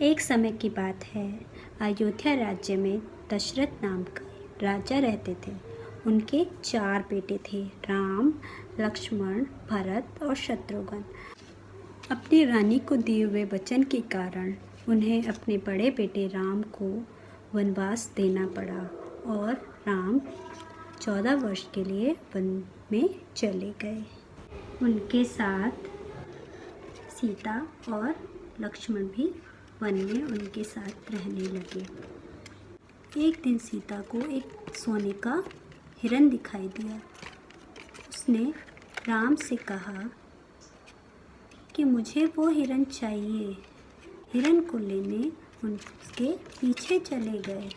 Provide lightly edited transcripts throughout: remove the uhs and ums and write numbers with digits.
एक समय की बात है, अयोध्या राज्य में दशरथ नाम का राजा रहते थे। उनके 4 बेटे थे, राम, लक्ष्मण, भरत और शत्रुघ्न। अपनी रानी को दिए हुए वचन के कारण उन्हें अपने बड़े बेटे राम को वनवास देना पड़ा और राम 14 वर्ष के लिए वन में चले गए। उनके साथ सीता और लक्ष्मण भी वन में उनके साथ रहने लगे। एक दिन सीता को एक सोने का हिरन दिखाई दिया। उसने राम से कहा कि मुझे वो हिरन चाहिए। हिरन को लेने उसके पीछे चले गए।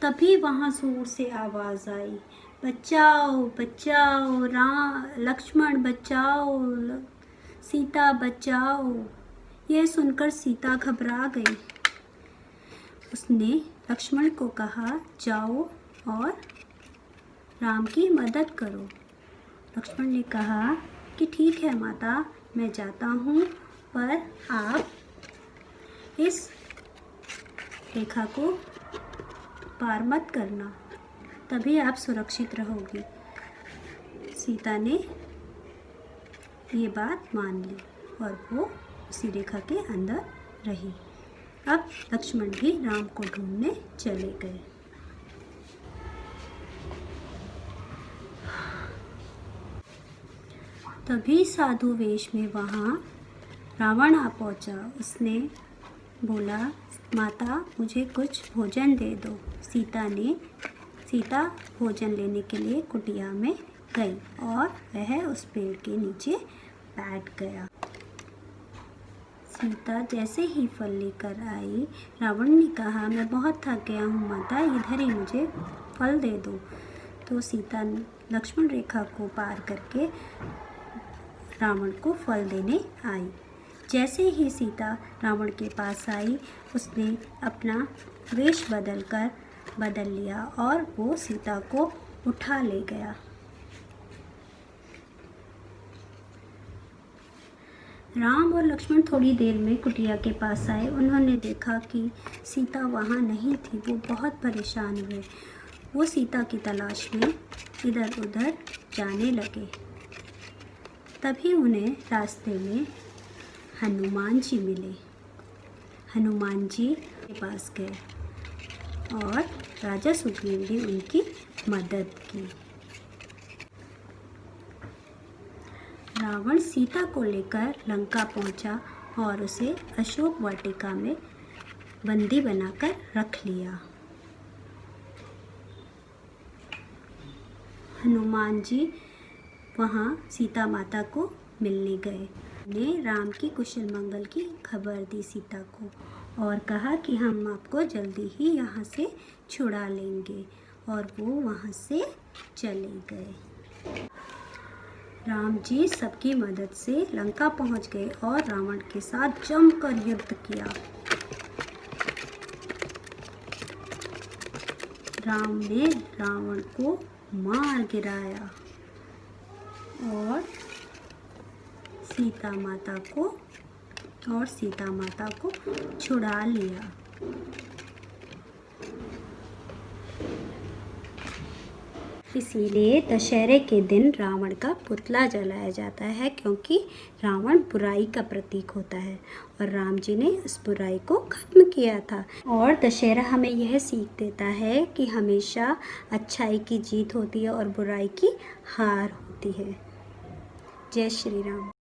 तभी वहाँ जोर से आवाज़ आई, बचाओ बचाओ, लक्ष्मण बचाओ, सीता बचाओ। यह सुनकर सीता घबरा गई। उसने लक्ष्मण को कहा, जाओ और राम की मदद करो। लक्ष्मण ने कहा कि ठीक है माता, मैं जाता हूँ, पर आप इस रेखा को पार मत करना, तभी आप सुरक्षित रहोगी। सीता ने ये बात मान ली और वो उसी रेखा के अंदर रही। अब लक्ष्मण भी राम को ढूंढने चले गए। तभी साधु वेश में वहाँ रावण आ पहुँचा। उसने बोला, माता मुझे कुछ भोजन दे दो। सीता भोजन लेने के लिए कुटिया में गई और वह उस पेड़ के नीचे बैठ गया। सीता जैसे ही फल लेकर आई, रावण ने कहा, मैं बहुत थक गया हूँ माता, इधर ही मुझे फल दे दो। तो सीता लक्ष्मण रेखा को पार करके रावण को फल देने आई। जैसे ही सीता रावण के पास आई, उसने अपना वेश बदल लिया और वो सीता को उठा ले गया। राम और लक्ष्मण थोड़ी देर में कुटिया के पास आए। उन्होंने देखा कि सीता वहाँ नहीं थी। वो बहुत परेशान हुए। वो सीता की तलाश में इधर उधर जाने लगे। तभी उन्हें रास्ते में हनुमान जी मिले। हनुमान जी के पास गए और राजा सुग्रीव ने उनकी मदद की। रावण सीता को लेकर लंका पहुंचा और उसे अशोक वाटिका में बंदी बनाकर रख लिया। हनुमान जी वहां सीता माता को मिलने गए। ने राम की कुशल मंगल की खबर दी सीता को और कहा कि हम आपको जल्दी ही यहाँ से छुड़ा लेंगे, और वो वहाँ से चले गए। राम जी सबकी मदद से लंका पहुंच गए और रावण के साथ जमकर युद्ध किया। राम ने रावण को मार गिराया और सीता माता को छुड़ा लिया। इसीलिए दशहरे के दिन रावण का पुतला जलाया जाता है, क्योंकि रावण बुराई का प्रतीक होता है और राम जी ने इस बुराई को खत्म किया था। और दशहरा हमें यह सीख देता है कि हमेशा अच्छाई की जीत होती है और बुराई की हार होती है। जय श्री राम।